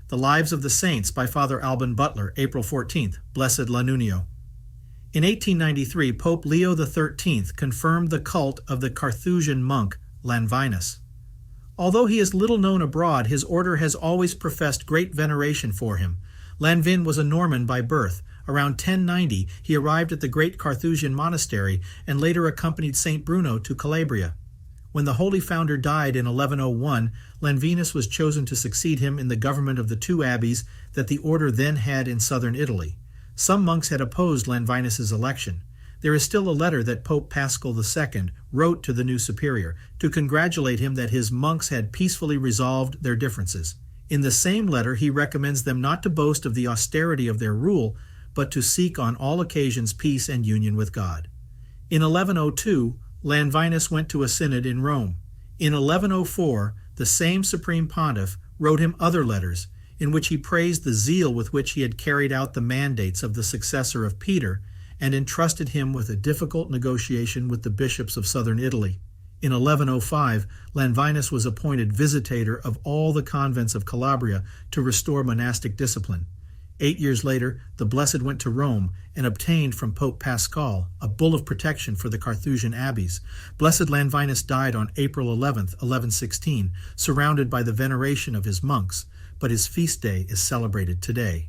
The Lives of the Saints by Father Alban Butler, April 14th, Blessed Lanunio. In 1893, Pope Leo XIII confirmed the cult of the Carthusian monk Lanvinus. Although he is little known abroad, his order has always professed great veneration for him. Lanvin was a Norman by birth. Around 1090, he arrived at the great Carthusian monastery and later accompanied St. Bruno to Calabria. When the holy founder died in 1101, Lanvinus was chosen to succeed him in the government of the two abbeys that the order then had in southern Italy. Some monks had opposed Lanvinus's election. There is still a letter that Pope Paschal II wrote to the new superior to congratulate him that his monks had peacefully resolved their differences. In the same letter, he recommends them not to boast of the austerity of their rule, but to seek on all occasions peace and union with God. In 1102, Lanvinus went to a synod in Rome. In 1104, the same supreme pontiff wrote him other letters, in which he praised the zeal with which he had carried out the mandates of the successor of Peter and entrusted him with a difficult negotiation with the bishops of southern Italy. In 1105, Lanvinus was appointed visitator of all the convents of Calabria to restore monastic discipline. 8 years later, the Blessed went to Rome and obtained from Pope Paschal a bull of protection for the Carthusian abbeys. Blessed Lanvinus died on April 11, 1116, surrounded by the veneration of his monks, but his feast day is celebrated today.